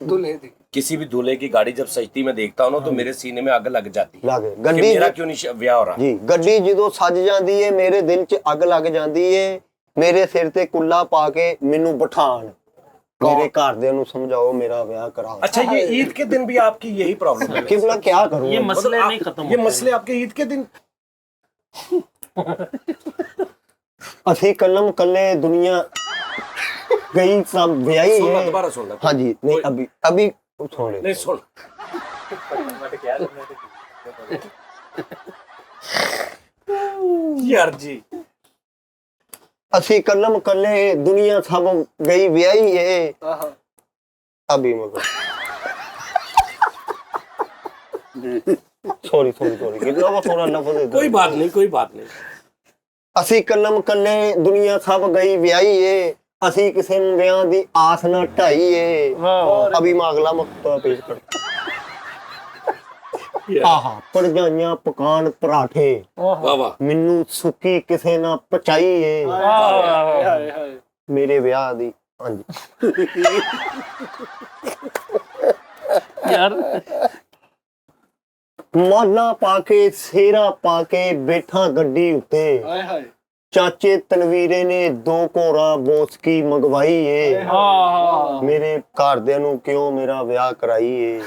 दूल्हे दी। किसी भी दूल्हे की गाड़ी जब सजती मैं देखता हूँ ना तो मेरे सीने में आग लग जाती है ਲੱਗ कि ਗੱਡੀ मेरा क्यों नहीं ब्याह हो रहा। ਜੀ ਗੱਡੀ ਜਦੋਂ ਸੱਜ ਜਾਂਦੀ ਏ ਮੇਰੇ ਦਿਲ 'ਚ ਅੱਗ ਲੱਗ ਜਾਂਦੀ ਏ। ਮੇਰੇ ਸਿਰ ਤੇ ਕੁੱਲਾ ਪਾ ਕੇ ਮੈਨੂੰ ਬਿਠਾਣ। मेरे घरदियां ਨੂੰ ਸਮਝਾਓ ਮੇਰਾ ਵਿਆਹ ਕਰਾਓ। अच्छा ये ईद के दिन भी आपकी यही प्रॉब्लम है? कि बोला क्या करूं ये मसले मतलब नहीं खत्म ये होते। मसले आपके ईद के दिन? ਅਸੀਂ कलम कल्ले दुनिया गई सब ब्याही सुनना है। दोबारा सुनना। हाँ जी नहीं अभी अभी सुन ले। नहीं सुन यार जी ਅਸੀਂ कलम कल्ले दुनिया सब गई ब्याही है। आहा अभी मगर सॉरी कितना वो थोड़ा लफ्ज है। कोई बात नहीं। ਅਸੀਂ कलम कल्ले दुनिया सब गई ब्याही है। ਅਸੀਂ ਕਿਸੇ ਨੂੰ ਵਿਆਹ ਦੀ ਆਸ ਨਾ ਢਾਈ ਏ। अभी मैं अगला मकता पेश करता। ਆਹਾ ਪਰਜਾਈਆਂ ਪਕਾਨ ਪਰਾਠੇ वाह वाह ਮੈਨੂੰ ਸੁੱਕੀ ਕਿਸੇ ਨਾ ਪਚਾਈ ਏ। हाय हाय ਮੇਰੇ ਵਿਆਹ ਦੀ ਹਾਂਜੀ यार ਮਾਲਾ ਪਾ ਕੇ ਸੇਰਾ ਪਾ ਕੇ ਬੈਠਾ ਗੱਡੀ ਉੱਤੇ। हाय हाय ਚਾਚੇ ਤਨਵੀਰੇ ਨੇ 2 ਘੋੜਾ ਬੋਸਕੀ ਮੰਗਵਾਈ ਏ। ਮੇਰੇ ਘਰਦਿਆਂ ਨੂੰ ਕਿਉਂ ਮੇਰਾ ਵਿਆਹ ਕਰਾਈ ਏ।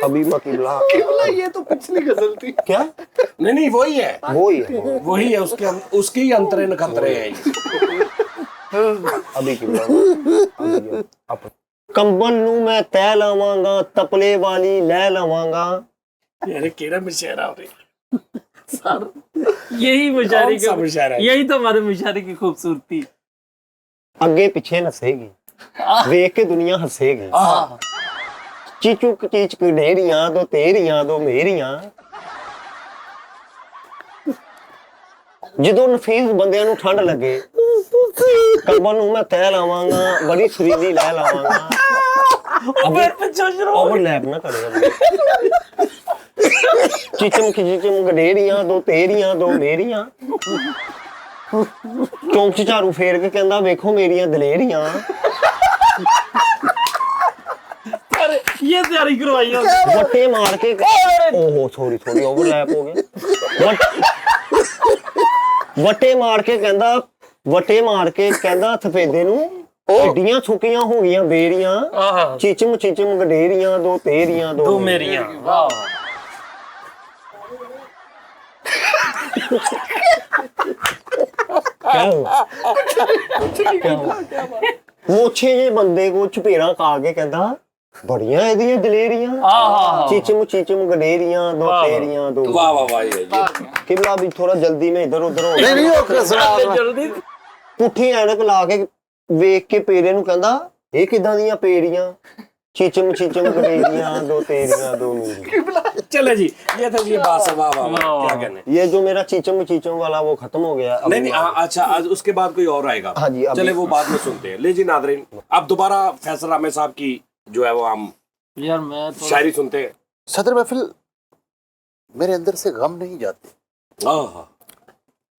अभी मकीबला केवला ये तो पिछली गजल थी। क्या नहीं वही है वही है उसके ही अंतरे नखतरे हैं ये। अभी किबला कंबल नू मैं तै लावांगा तपले वाली ले लावांगा। यार केरा मुशायरा हो रही सर यही मुशायरे कौन सा मुशायरा है? यही तो हमारे मुशायरे की खूबसूरती। अगे पीछे नसेगी देख के दुनिया हंसेगी। चीचू चीच ढेरियां दो तेरियां दो मेरियां। ਜਦੋਂ ਨਫੀਸ ਬੰਦਿਆਂ ਨੂੰ ਠੰਡ ਲੱਗੇ ਕੰਬਲ ਨੂੰ ਮੈਂ ਤੈ ਲਾਵਾਂਗਾ ਬੜੀ ਸੁਰੀਲੀ ਲੈ ਲਾਵਾਂਗਾ। फिर पे चोच रहा हूँ। ओवरलैप ना करेगा। ਚਿਚਮ ਖਿਚਮ ਗਡੇਰੀਆਂ ਦੋ ਤੇਰੀਆਂ ਦੋ ਮੇਰੀਆਂ ਚੌਂਕ 'ਚ ਝਾੜੂ ਫੇਰ ਕੇ ਕਹਿੰਦਾ ਵੇਖੋ ਮੇਰੀਆਂ ਦਲੇਰੀਆਂ अरे ये तैयारी करवाई है ਵੱਟੇ ਮਾਰ ਕੇ ਓਹੋ ਥੋੜੀ ਓਵਰਲੈਪ ਹੋ ਗਏ ਵੱਟੇ ਮਾਰ ਕੇ ਕਹਿੰਦਾ ਸਫੇਦੇ ਨੂੰ ਏਡੀਆਂ ਸੁੱਕੀਆਂ ਹੋ ਗਈਆਂ ਬੇਰੀਆਂ ਚਿਚਮ ਗਡੇਰੀਆਂ ਦੋ ਤੇਰੀਆਂ ਦੋ मेरियां वाह ਮੋਛੇ ਜੇ ਬੰਦੇ ਕੋ ਚਪੇੜਾ ਖਾ ਕੇ ਕਹਿੰਦਾ ਬੜੀਆਂ ਇਹਦੀਆਂ ਦਲੇਰੀਆਂ ਚਿਚਮ ਗਡੇਰੀਆਂ ਦੋ ਤੇਰੀਆਂ ਦੋ वाह वाह वाह ये ਕਿਬਲਾ ਵੀ ਥੋੜਾ ਜਲਦੀ ਮੈਂ ਇਧਰ ਉਧਰ ਹੋ नहीं नहीं वो कसरा जल्दी ਪੁੱਠੀ ਐਨਕ ਲਾ ਕੇ ਵੇਖ ਕੇ ਪੇੜੇ ਨੂੰ ਕਹਿੰਦਾ ਇਹ ਕਿਦਾਂ ਦੀਆਂ ਪੇੜੀਆਂ ਚਿਚਮ ਗਡੇਰੀਆਂ ਦੋ ਤੇਰੀਆਂ ਦੋ ਮੇਰੀਆਂ चले जी ये था ये बात है वाह वाह वाह क्या कहने ये जो मेरा चीचम वाला वो खत्म हो गया अब नहीं नहीं अच्छा आज उसके बाद कोई और आएगा हाँ जी, अभी- चले वो बाद में सुनते हैं ले जी नादरीन अब दोबारा फैसल आमिर साहब की जो है वो हम यार मैं तो शायरी सुनते हैं सदर महफिल मेरे अंदर से गम नहीं जाते। आहा,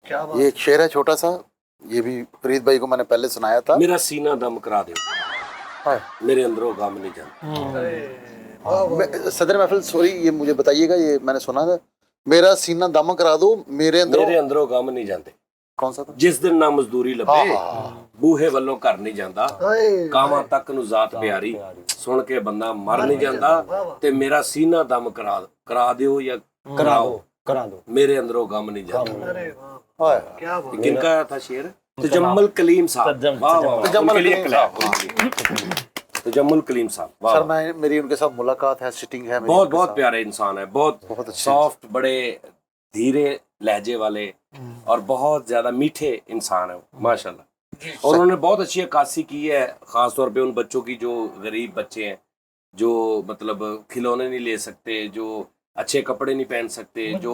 क्या बात। ये एक शेर है छोटा सा, ये भी फरीद भाई को मैंने पहले सुनाया था। मेरा सीना दम करा दे हाँ। मेरे अंदरों गम नहीं जाता सदर महफिल सॉरी ये मुझे बताइएगा, ये मैंने सुना था, मेरा सीना दम करा दो मेरे अंदरों गम नहीं जाते। कौन सा था? जिस दिन ना मजदूरी लभे हाँ। बूहे ਵੱਲੋਂ ਘਰ ਨਹੀਂ ਜਾਂਦਾ ਕਾਵਾਂ ਤੱਕ ਨੂੰ ਜ਼ਾਤ ਪਿਆਰੀ ਸੁਣ ਕੇ ਬੰਦਾ ਮਰ ਨਹੀਂ ਜਾਂਦਾ ਤੇ ਮੇਰਾ ਸੀਨਾ ਦਮ ਕਰਾ ਦਿਓ ਜਾਂ करा दो मेरे अंदरों गम नहीं जाता। अरे वाह हाँ। क्या बात। किनका था शेर? तजम्मुल कलीम साहब। वाह वाह वाह। तजम्मुल उनके लिए कलीम क्लैप। तजम्मुल कलीम साहब वाह। सर मैं मेरी उनके साथ मुलाकात है, सिटिंग है मेरी बहुत उनके बहुत साथ। प्यारे इंसान है, बहुत बहुत अच्छे सॉफ्ट, बड़े धीरे लहजे वाले और बहुत ज्यादा मीठे इंसान है माशाल्लाह। और उन्होंने बहुत अच्छी अक्कासी की है, खास तौर पे उन बच्चों की जो गरीब बच्चे हैं, जो मतलब खिलौने नहीं ले सकते, जो अच्छे कपड़े नहीं पहन सकते, जो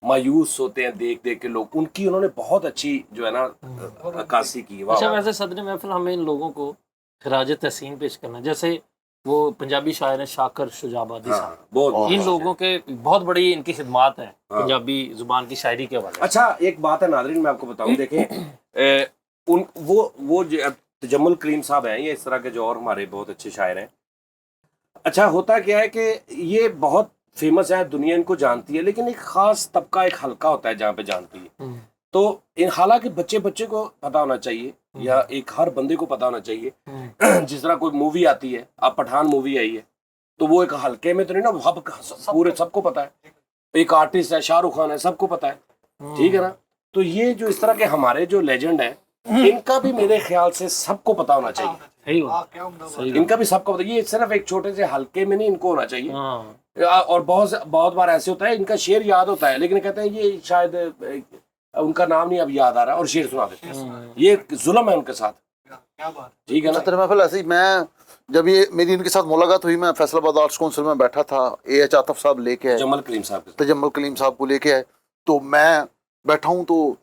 मायूस होते हैं देख देख के लोग, उनकी उन्होंने बहुत अच्छी जो है ना अक्कासी की है। वाह अच्छा वाह। वैसे सदर महफिल हमें इन लोगों को खराज तहसीन पेश करना, जैसे वो पंजाबी शायर हैं शाकर शुजाबादी साहब, हाँ, बहुत इन लोगों के बहुत बड़ी इनकी खिदमात है पंजाबी जुबान की शायरी के हवाले से। अच्छा एक बात है नादरीन, मैं आपको बताऊं, देखें उन वो जो तजम्मुल करीम साहब हैं, ये इस तरह के जो और हमारे बहुत अच्छे शायर हैं। अच्छा होता क्या है कि ये बहुत फेमस है, दुनिया इनको जानती है, लेकिन एक खास तबका, एक हल्का होता है जहाँ पे जानती है। तो इन हालांकि बच्चे को पता होना चाहिए, या एक हर बंदे को पता होना चाहिए। जिस तरह कोई मूवी आती है, अब पठान मूवी आई है, तो वो एक हल्के में तो नहीं ना, वो पूरे सबको पता है। एक आर्टिस्ट है शाहरुख खान है, सबको पता है, ठीक है ना। तो ये जो इस तरह के हमारे जो लेजेंड है, इनका भी मेरे ख्याल से सबको पता होना चाहिए। सही वाह, बात, क्या उम्दा बात। सही इनका भी सबको पता, ये सिर्फ एक छोटे से हल्के में नहीं इनको होना चाहिए। हाँ। और बहुत बार ऐसे होता है, इनका शेर याद होता है लेकिन कहते हैं ये शायद उनका नाम नहीं अब याद आ रहा और शेर सुना देते हैं। ये जुल्म है उनके साथ, क्या बात। ठीक है ना। सदर महफिल ऐसे ही मैं जब ये मेरी इनके साथ मुलाकात हुई, मैं फैसलाबाद आर्ट्स काउंसिल में बैठा था, AH आतिफ साहब लेके आए, जमल करीम साहब के तजम्मुल कलीम साहब को लेके आए, तो मैं बैठा हूँ, तो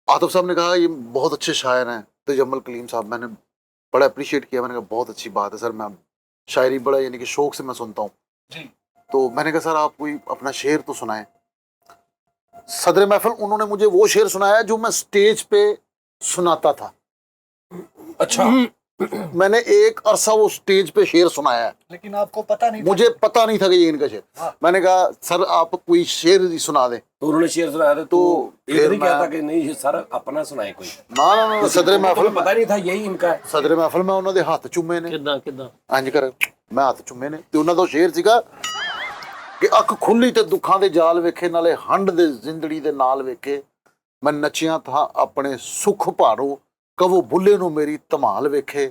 आतिफ साहब ने कहा ये बहुत अच्छे शायर हैं तजम्मुल कलीम साहब। मैंने बड़ा अप्रिशिएट किया, मैंने कहा बहुत अच्छी बात है सर, मैं शायरी बड़ा यानी कि शौक से मैं सुनता हूँ। तो मैंने कहा सर आप कोई अपना शेर तो सुनाएं। सदर महफिल उन्होंने मुझे वो शेर सुनाया जो मैं स्टेज पे सुनाता था। अच्छा मैंने एक अरसा वो स्टेज पे शेर सुनाया है, लेकिन आपको पता नहीं था। मुझे पता नहीं था कि ये इनका शेर। मैंने कहा सर आप कोई शेर ही सुना दें। तो उन्होंने शेर सुनाया था, तो फिर ये नहीं कहता मैं- कि नहीं ये सर अपना सुनाए कोई, ना ना ना सदर महफिल तुम्हें पता नहीं था यही इनका है। सदर महफिल में उन्होंने हाथ चुमे ने किदा किदा इंज कर मैं हाथ चुमे ने ते उन्हां दा शेर सीगा कि अख खुली ते दुखां दे जाल वेखे नाले हंड दे जिंदड़ी दे नाल वेखे मैं नचिया था अपने सुख भारो कवो बुल्ले नु मेरी धमाल वेखे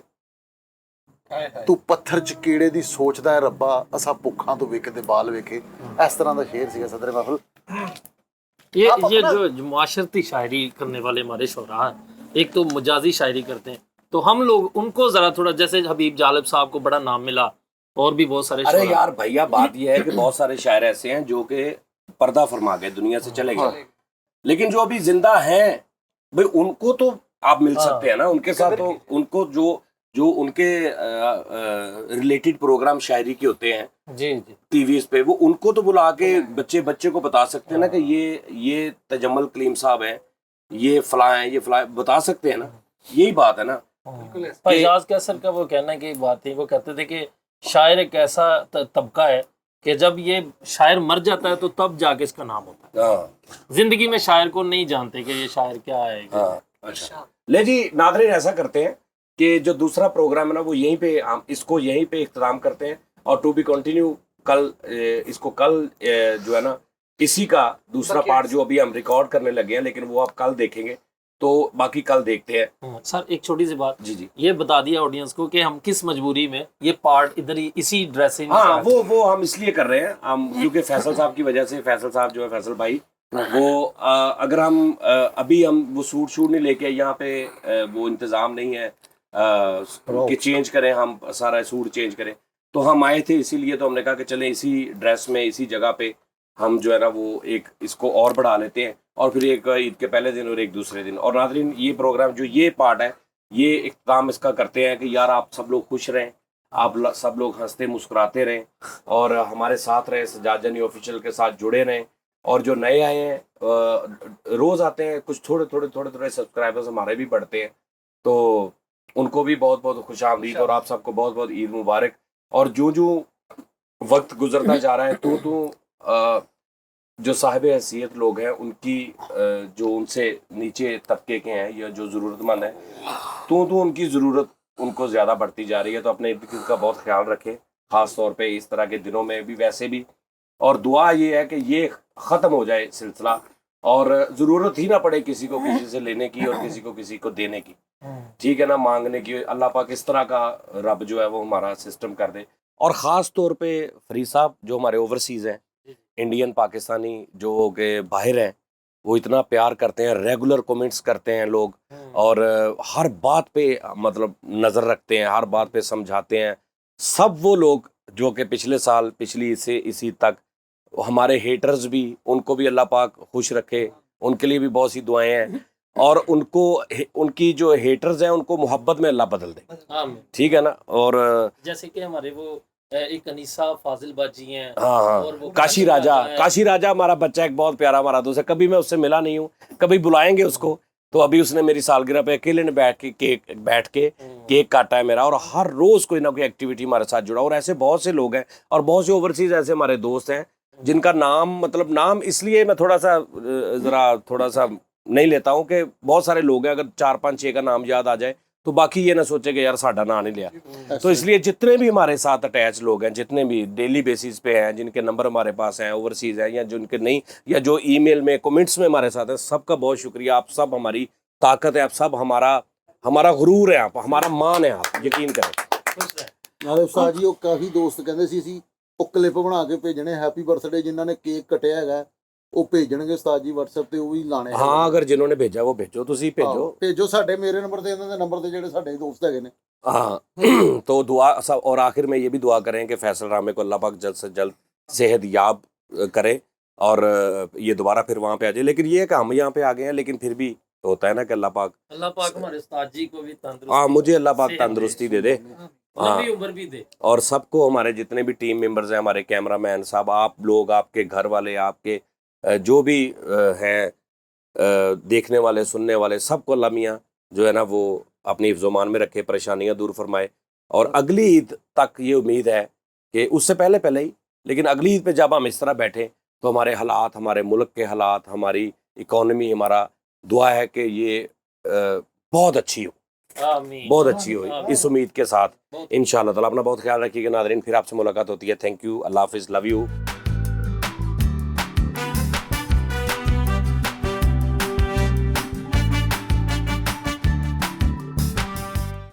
तू पत्थर च कीड़े दी सोचदा है रब्बा असा भुखां तो विकदे बाल वेखे। इस तरह दा शेर सीगा सदर महफिल। ये जो मुआशरती शायरी करने वाले हमारे शोरा हैं, एक तो मजाजी शायरी करते हैं, तो हम लोग उनको जरा थोड़ा, जैसे हबीब जालिब साहब को बड़ा नाम मिला और भी बहुत सारे अरे शोरा। यार भैया बात यह है कि बहुत सारे शायर ऐसे हैं जो कि पर्दा फरमा गए, दुनिया से चले गए, लेकिन जो अभी जिंदा हैं भाई उनको तो आप मिल सकते हैं ना उनके साथ। तो उनको جو ان کے ریلیٹڈ پروگرام شاعری کے ہوتے ہیں جی جی ٹی ویز پہ، وہ ان کو تو بلا کے بچے کو بتا سکتے ہیں نا کہ یہ تجمل کلیم صاحب ہیں، یہ فلاں ہیں، یہ فلاں، بتا سکتے ہیں نا. یہی بات ہے نا. اعجاز کیسر کا وہ کہنا ہے کہ بات تھی، وہ کہتے تھے کہ شاعر ایک ایسا طبقہ ہے کہ جب یہ شاعر مر جاتا ہے تو تب جا کے اس کا نام ہوتا ہے. زندگی میں شاعر کو نہیں جانتے کہ یہ شاعر کیا ہے. اچھا لے جی ناظرین، ایسا کرتے ہیں کہ جو دوسرا پروگرام ہے نا وہ یہیں پہ ہم اس کو یہیں پہ اختتام کرتے ہیں، اور ٹو بی کنٹینیو کل اس کو کل جو ہے نا اسی کا دوسرا پارٹ جو ابھی ہم ریکارڈ کرنے لگے ہیں لیکن وہ آپ کل دیکھیں گے، تو باقی کل دیکھتے ہیں. سر ایک چھوٹی سی بات، جی یہ بتا دیا آڈینس کو کہ ہم کس مجبوری میں یہ پارٹ ادھر ہی اسی ڈریسنگ. ہاں وہ ہم اس لیے کر رہے ہیں ہم، کیونکہ فیصل صاحب کی وجہ سے، فیصل صاحب جو ہے فیصل بھائی، وہ اگر ہم ابھی ہم وہ سوٹ نہیں لے کے یہاں پہ وہ انتظام نہیں ہے کہ چینج کریں، ہم سارا سوٹ چینج کریں، تو ہم آئے تھے اسی لیے، تو ہم نے کہا کہ چلیں اسی ڈریس میں اسی جگہ پہ ہم جو ہے نا وہ ایک اس کو اور بڑھا لیتے ہیں، اور پھر ایک عید کے پہلے دن اور ایک دوسرے دن. اور ناظرین یہ پروگرام جو یہ پارٹ ہے یہ اختتام اس کا کرتے ہیں کہ یار آپ سب لوگ خوش رہیں، آپ سب لوگ ہنستے مسکراتے رہیں اور ہمارے ساتھ رہیں، سجاد جانی آفیشیل کے ساتھ جڑے رہیں. اور جو نئے آئے ہیں روز آتے ہیں، کچھ تھوڑے سبسکرائبرز ہمارے بھی بڑھتے ہیں، تو ان کو بھی بہت بہت خوش آمدید، اور آپ سب کو بہت بہت عید مبارک. اور جو وقت گزرتا جا رہا ہے تو جو صاحب حیثیت لوگ ہیں ان کی جو ان سے نیچے طبقے کے ہیں یا جو ضرورت مند ہیں تو ان کی ضرورت ان کو زیادہ بڑھتی جا رہی ہے. تو اپنے ارد گرد کا بہت خیال رکھیں، خاص طور پہ اس طرح کے دنوں میں بھی ویسے بھی. اور دعا یہ ہے کہ یہ ختم ہو جائے سلسلہ اور ضرورت ہی نہ پڑے کسی کو کسی سے لینے کی اور کسی کو دینے کی، ٹھیک ہے نا، مانگنے کی. اللہ پاک اس طرح کا رب جو ہے وہ ہمارا سسٹم کر دے. اور خاص طور پہ فرید صاحب جو ہمارے اوورسیز ہیں، انڈین پاکستانی جو کہ باہر ہیں، وہ اتنا پیار کرتے ہیں، ریگولر کومنٹس کرتے ہیں لوگ، اور ہر بات پہ مطلب نظر رکھتے ہیں، ہر بات پہ سمجھاتے ہیں. سب وہ لوگ جو کہ پچھلے سال پچھلی سے اسی تک ہمارے ہیٹرز بھی، ان کو بھی اللہ پاک خوش رکھے، ان کے لیے بھی بہت سی دعائیں ہیں، اور ان کی جو ہیٹرز ہیں ان کو محبت میں اللہ بدل دے، ٹھیک ہے نا. اور جیسے کہ ہمارے وہ ایک انیسا فاضل باجی ہیں، ہاں کاشی راجہ ہمارا بچہ ایک بہت پیارا ہمارا دوست ہے، کبھی میں اس سے ملا نہیں ہوں، کبھی بلائیں گے اس کو. تو ابھی اس نے میری سالگرہ پہ اکیلے نے بیٹھ کے کیک کاٹا ہے میرا، اور ہر روز کوئی نہ کوئی ایکٹیویٹی ہمارے ساتھ جڑا. اور ایسے بہت سے لوگ ہیں اور بہت سے اوورسیز ایسے ہمارے دوست ہیں جن کا نام اس لیے میں تھوڑا سا نہیں لیتا ہوں کہ بہت سارے لوگ ہیں، اگر 4 5 6 کا نام یاد آ جائے تو باقی یہ نہ سوچے کہ یار ساڈا نام نہیں لیا. تو اس لیے جتنے بھی ہمارے ساتھ اٹیچ لوگ ہیں، جتنے بھی ڈیلی بیسس پہ ہیں، جن کے نمبر ہمارے پاس ہیں، اوورسیز ہیں یا جن کے نہیں، یا جو ای میل میں کومنٹس میں ہمارے ساتھ ہیں، سب کا بہت شکریہ. آپ سب ہماری طاقت ہے، آپ سب ہمارا غرور ہے، آپ ہمارا مان ہے، آپ یقین کریں. استاد جی کافی دوست کہندے سی ਉਹ ਕਲਿੱਪ ਬਣਾ ਕੇ ਭੇਜਣੇ ਹੈਪੀ ਬਰਥਡੇ ਜਿਨ੍ਹਾਂ ਨੇ ਕੇਕ ਕਟਿਆ ਹੈਗਾ ਉਹ ਭੇਜਣਗੇ ਉਸਤਾਦ ਜੀ WhatsApp ਤੇ ਉਹ ਵੀ ਲਾਣੇ ਹਾਂ ਅਗਰ ਜਿਨ੍ਹਾਂ ਨੇ ਭੇਜਾ ਉਹ ਭੇਜੋ, ਤੁਸੀਂ ਭੇਜੋ ਸਾਡੇ ਮੇਰੇ ਨੰਬਰ ਤੇ ਇਹਨਾਂ ਦੇ ਨੰਬਰ ਤੇ ਜਿਹੜੇ ਸਾਡੇ ਦੋਸਤ ਹੈਗੇ ਨੇ. ہاں تو دعا سب. اور آخر میں یہ بھی دعا کریں کہ فیصل رامے کو اللہ پاک جلد سے جلد صحت یاب کرے اور یہ دوبارہ پھر وہاں پہ آ جائے. لیکن یہ ہے کہ ہم یہاں پہ آ گئے ہیں، لیکن پھر بھی ہوتا ہے نا کہ اللہ پاک ہمارے استاد جی کو بھی تندرستی، ہاں مجھے اللہ پاک تندرستی دے دے، لمبی عمر بھی دے. اور سب کو، ہمارے جتنے بھی ٹیم ممبرز ہیں، ہمارے کیمرہ مین صاحب، آپ لوگ، آپ کے گھر والے، آپ کے جو بھی ہیں دیکھنے والے سننے والے، سب کو اللہ میاں جو ہے نا وہ اپنی حفظ و امان میں رکھے، پریشانیاں دور فرمائے. اور اگلی عید تک یہ امید ہے کہ اس سے پہلے ہی، لیکن اگلی عید پہ جب ہم اس طرح بیٹھیں تو ہمارے حالات، ہمارے ملک کے حالات، ہماری اکانومی، ہمارا دعا ہے کہ یہ بہت اچھی ہو، بہت اچھی ہو. اس امید کے ساتھ انشاءاللہ تعالیٰ. اپنا بہت خیال رکھیے گا ناظرین، پھر آپ سے ملاقات ہوتی ہے. تھینک یو، اللہ حافظ، لو یو.